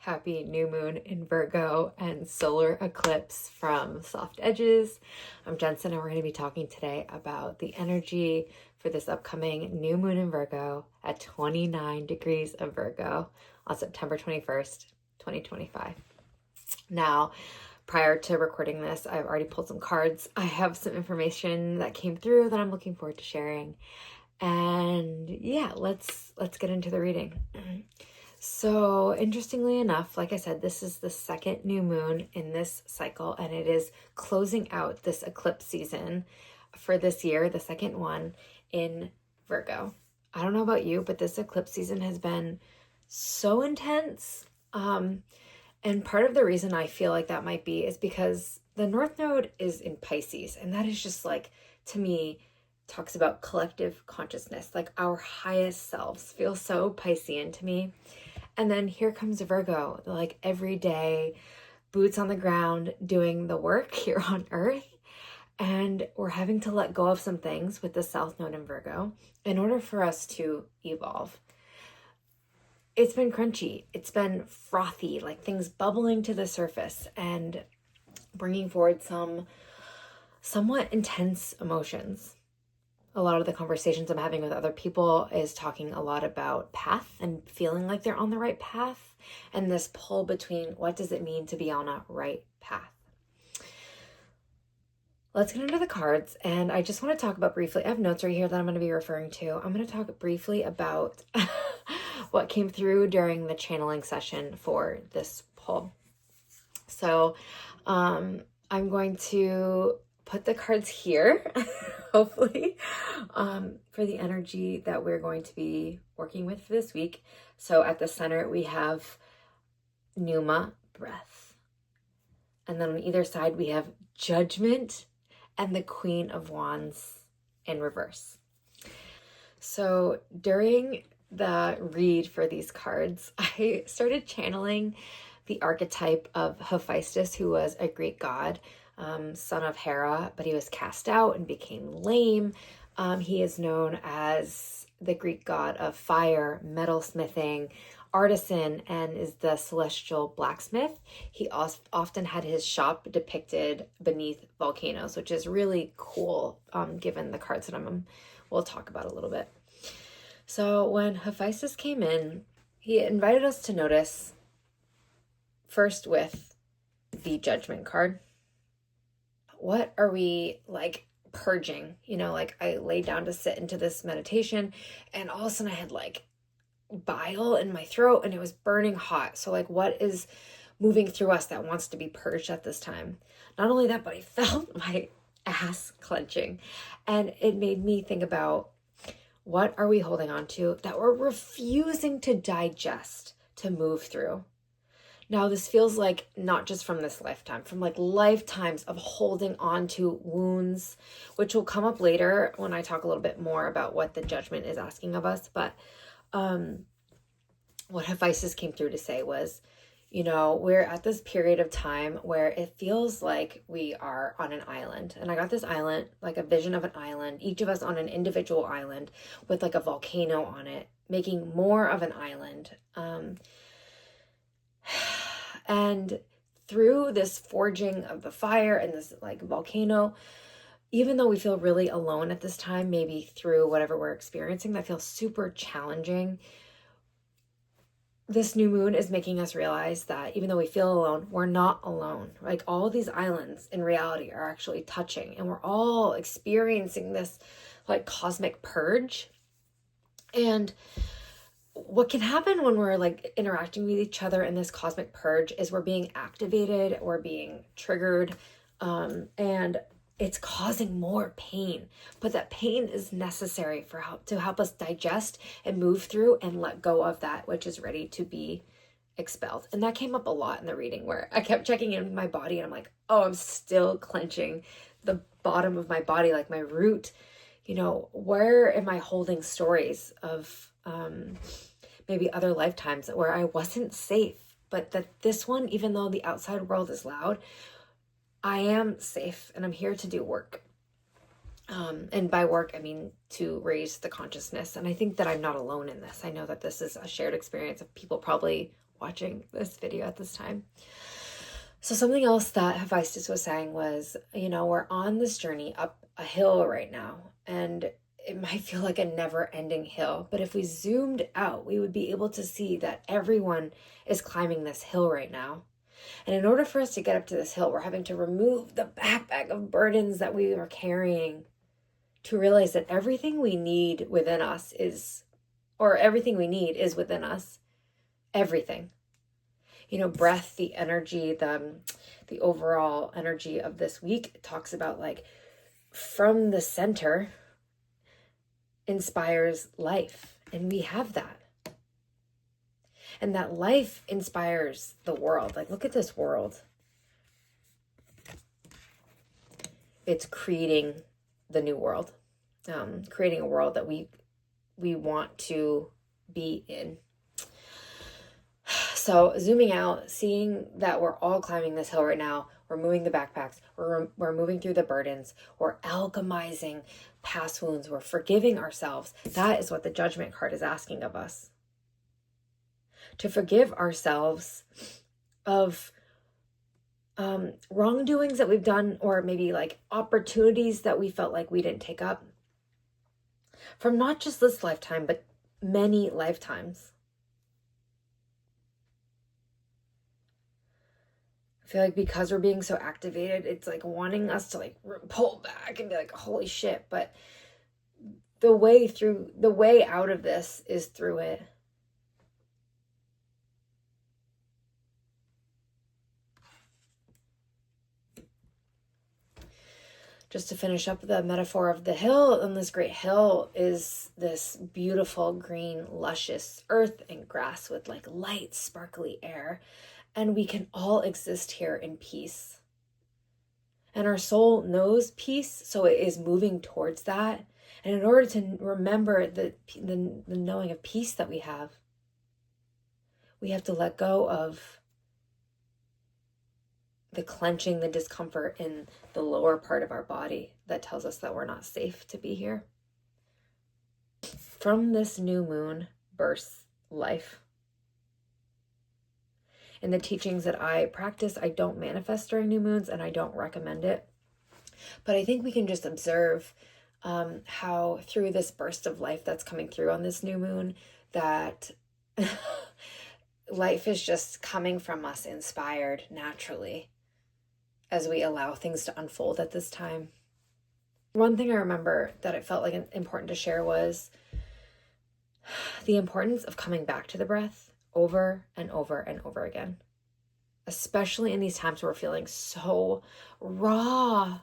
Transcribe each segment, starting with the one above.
Happy new moon in Virgo and solar eclipse from Soft Edges. I'm Jensen, and we're going to be talking today about the energy for this upcoming new moon in Virgo at 29 degrees of Virgo on September 21st, 2025. Now, prior to recording this, I've already pulled some cards. I have some information that came through that I'm looking forward to sharing. And yeah, let's get into the reading. So interestingly enough, like I said, this is the second new moon in this cycle, and it is closing out this eclipse season for this year, the second one in Virgo. I don't know about you, but this eclipse season has been so intense. And part of the reason I feel like that might be is because the North Node is in Pisces, and that is just like, to me, talks about collective consciousness, like our highest selves feel so Piscean to me. And then here comes Virgo, like every day, boots on the ground, doing the work here on Earth. And we're having to let go of some things with the South Node in Virgo in order for us to evolve. It's been crunchy. It's been frothy, like things bubbling to the surface and bringing forward some somewhat intense emotions. A lot of the conversations I'm having with other people is talking a lot about path and feeling like they're on the right path, and this pull between what does it mean to be on a right path. Let's get into the cards, and I just want to talk about briefly, I have notes right here that I'm going to be referring to. I'm going to talk briefly about what came through during the channeling session for this pull. So I'm going to put the cards here, hopefully, for the energy that we're going to be working with this week. So at the center, we have Pneuma, breath. And then on either side, we have Judgment and the Queen of Wands in reverse. So during the read for these cards, I started channeling the archetype of Hephaestus, who was a Greek god, son of Hera, but he was cast out and became lame. He is known as the Greek god of fire, metalsmithing, artisan, and is the celestial blacksmith. He often had his shop depicted beneath volcanoes, which is really cool, given the cards that we'll talk about a little bit. So when Hephaestus came in, he invited us to notice first with the Judgment card. What are we like purging? Like I laid down to sit into this meditation, and all of a sudden I had like bile in my throat and it was burning hot. So like, what is moving through us that wants to be purged at this time? Not only that, but I felt my ass clenching, and it made me think about, what are we holding on to that we're refusing to digest, to move through? Now, this feels like not just from this lifetime, from like lifetimes of holding on to wounds, which will come up later when I talk a little bit more about what the Judgment is asking of us. But what Hephaestus came through to say was, we're at this period of time where it feels like we are on an island. And I got this island, like a vision of an island, each of us on an individual island with like a volcano on it, making more of an island. And through this forging of the fire and this like volcano, even though we feel really alone at this time, maybe through whatever we're experiencing that feels super challenging, this new moon is making us realize that even though we feel alone, we're not alone. Like all of these islands in reality are actually touching, and we're all experiencing this like cosmic purge. And what can happen when we're like interacting with each other in this cosmic purge is we're being activated, we're being triggered, and it's causing more pain. But that pain is necessary to help us digest and move through and let go of that which is ready to be expelled. And that came up a lot in the reading, where I kept checking in with my body and I'm like, oh, I'm still clenching the bottom of my body, like my root. Where am I holding stories of maybe other lifetimes where I wasn't safe, but that this one, even though the outside world is loud, I am safe and I'm here to do work. And by work, I mean to raise the consciousness. And I think that I'm not alone in this. I know that this is a shared experience of people probably watching this video at this time. So something else that Hephaestus was saying was, we're on this journey up a hill right now, and it might feel like a never-ending hill, but if we zoomed out, we would be able to see that everyone is climbing this hill right now. And in order for us to get up to this hill, we're having to remove the backpack of burdens that we are carrying to realize that everything we need within us is within us. Everything. Breath, the energy, the overall energy of this week talks about like from the center inspires life. And we have that. And that life inspires the world. Like, look at this world. It's creating the new world. Creating a world that we want to be in. So zooming out, seeing that we're all climbing this hill right now, we're moving the backpacks, we're moving through the burdens, we're alchemizing past wounds, we're forgiving ourselves. That is what the Judgment card is asking of us. To forgive ourselves of wrongdoings that we've done, or maybe like opportunities that we felt like we didn't take up from not just this lifetime, but many lifetimes. I feel like because we're being so activated, it's like wanting us to like pull back and be like, holy shit. But the way out of this is through it. Just to finish up the metaphor of the hill, and this great hill is this beautiful green, luscious earth and grass with like light, sparkly air. And we can all exist here in peace. And our soul knows peace, so it is moving towards that. And in order to remember the knowing of peace that we have to let go of the clenching, the discomfort in the lower part of our body that tells us that we're not safe to be here. From this new moon bursts life. In the teachings that I practice, I don't manifest during new moons, and I don't recommend it. But I think we can just observe how through this burst of life that's coming through on this new moon, that life is just coming from us inspired naturally as we allow things to unfold at this time. One thing I remember that it felt like important to share was the importance of coming back to the breath over and over and over again, especially in these times where we're feeling so raw.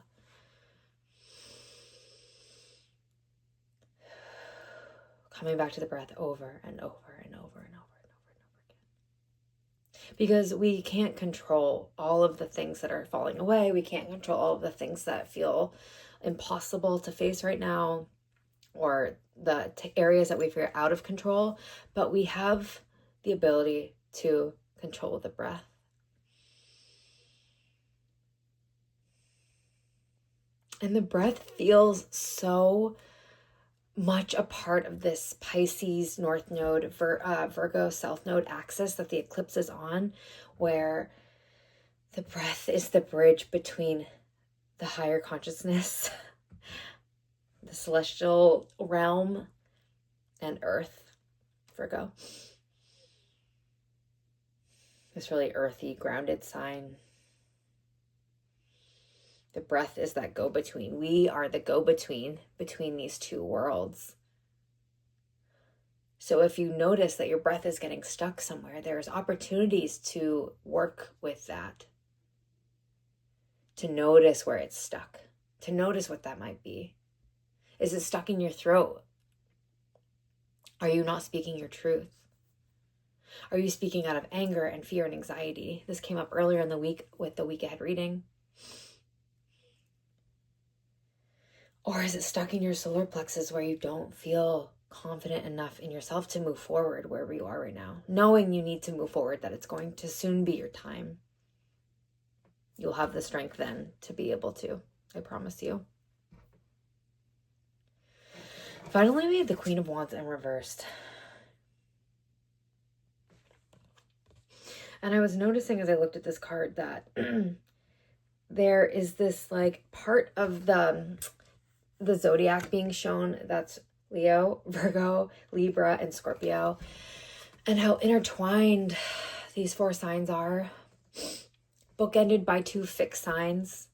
Coming back to the breath over and over and over and over and over and over again. Because we can't control all of the things that are falling away. We can't control all of the things that feel impossible to face right now, or the areas that we feel out of control, but we have the ability to control the breath. And the breath feels so much a part of this Pisces North Node, Virgo South Node axis that the eclipse is on, where the breath is the bridge between the higher consciousness, the celestial realm, and Earth, Virgo. This really earthy, grounded sign. The breath is that go-between. We are the go-between between these two worlds. So if you notice that your breath is getting stuck somewhere, there's opportunities to work with that. To notice where it's stuck. To notice what that might be. Is it stuck in your throat? Are you not speaking your truth? Are you speaking out of anger and fear and anxiety? This came up earlier in the week with the week ahead reading. Or is it stuck in your solar plexus where you don't feel confident enough in yourself to move forward wherever you are right now? Knowing you need to move forward, that it's going to soon be your time. You'll have the strength then to be able to, I promise you. Finally, we have the Queen of Wands in reversed. And I was noticing as I looked at this card that there is this like part of the zodiac being shown that's Leo, Virgo, Libra, and Scorpio, and how intertwined these 4 signs are. Bookended by 2 fixed signs,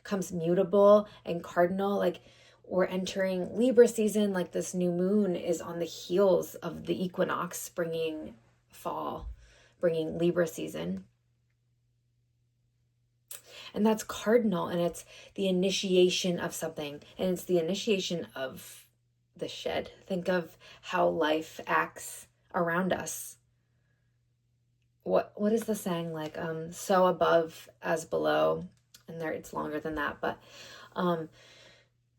comes mutable and cardinal. Like, we're entering Libra season, like this new moon is on the heels of the equinox, bringing fall, bringing Libra season. And that's cardinal, and it's the initiation of something, and it's the initiation of the shed. Think of how life acts around us. What is the saying, like, so above as below, and there it's longer than that, but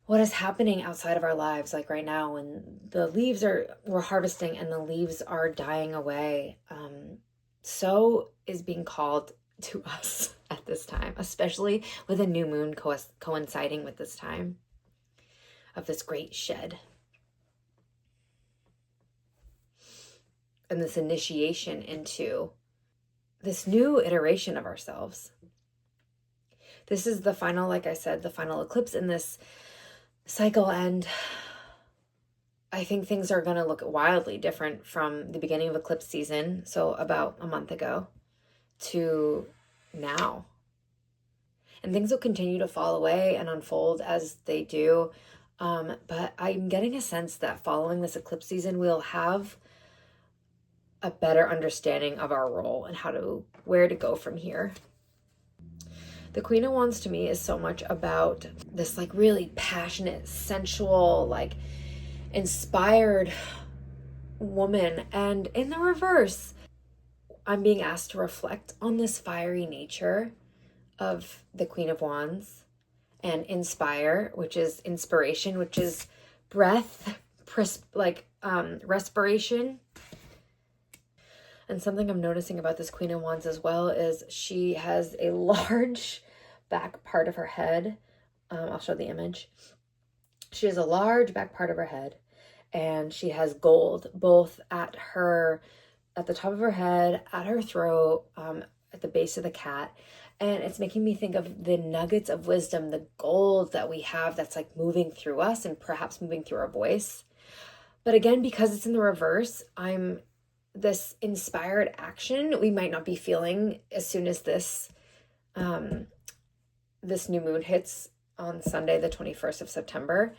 what is happening outside of our lives, like right now when the leaves we're harvesting and the leaves are dying away, so is being called to us at this time, especially with a new moon coinciding with this time of this great shed and this initiation into this new iteration of ourselves. This is the final, like I said, the final eclipse in this cycle, and I think things are going to look wildly different from the beginning of eclipse season, so about a month ago, to now. And things will continue to fall away and unfold as they do, but I'm getting a sense that following this eclipse season, we'll have a better understanding of our role and where to go from here. The Queen of Wands to me is so much about this like really passionate, sensual, like inspired woman. And in the reverse, I'm being asked to reflect on this fiery nature of the Queen of Wands, and inspire, which is inspiration, which is breath, respiration. And something I'm noticing about this Queen of Wands as well is she has a large back part of her head. I'll show the image. She has a large back part of her head, and she has gold both at the top of her head, at her throat, at the base of the cat. And it's making me think of the nuggets of wisdom, the gold that we have that's like moving through us and perhaps moving through our voice. But again, because it's in the reverse, this inspired action we might not be feeling as soon as this new moon hits on Sunday, the 21st of September.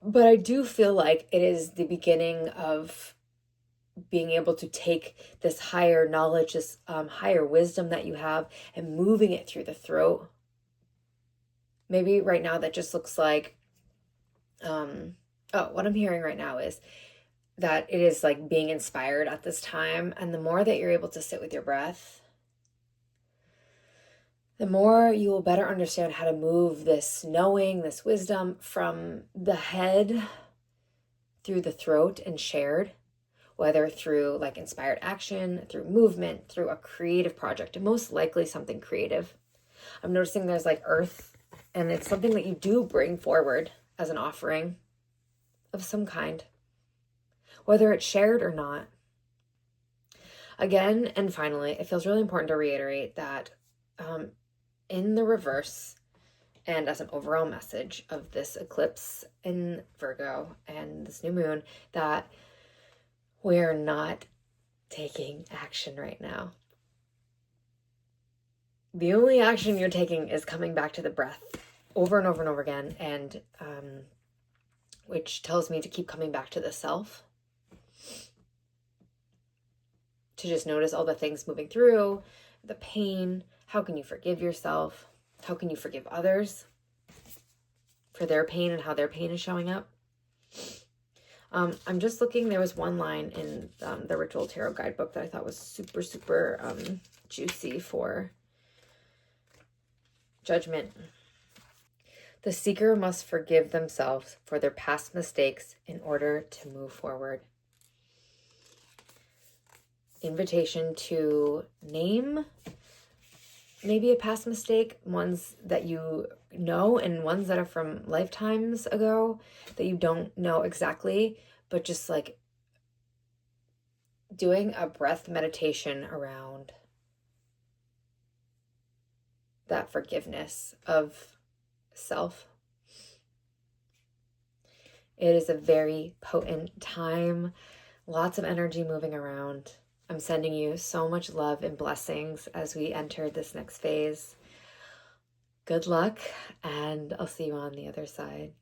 But I do feel like it is the beginning of being able to take this higher knowledge, this higher wisdom that you have, and moving it through the throat. Maybe right now that just looks like, what I'm hearing right now is that it is like being inspired at this time. And the more that you're able to sit with your breath, the more you will better understand how to move this knowing, this wisdom from the head through the throat and shared, whether through like inspired action, through movement, through a creative project, and most likely something creative. I'm noticing there's like earth, and it's something that you do bring forward as an offering of some kind, whether it's shared or not. Again, and finally, it feels really important to reiterate that in the reverse, and as an overall message of this eclipse in Virgo and this new moon, that we're not taking action right now. The only action you're taking is coming back to the breath over and over and over again, and which tells me to keep coming back to the self, to just notice all the things moving through, the pain. How can you forgive yourself? How can you forgive others for their pain and how their pain is showing up? I'm just looking, there was one line in the Ritual Tarot Guidebook that I thought was super, super juicy for judgment. The seeker must forgive themselves for their past mistakes in order to move forward. Invitation to name maybe a past mistake, ones that you know and ones that are from lifetimes ago that you don't know exactly, but just like doing a breath meditation around that forgiveness of self. It is a very potent time, lots of energy moving around. I'm sending you so much love and blessings as we enter this next phase. Good luck, and I'll see you on the other side.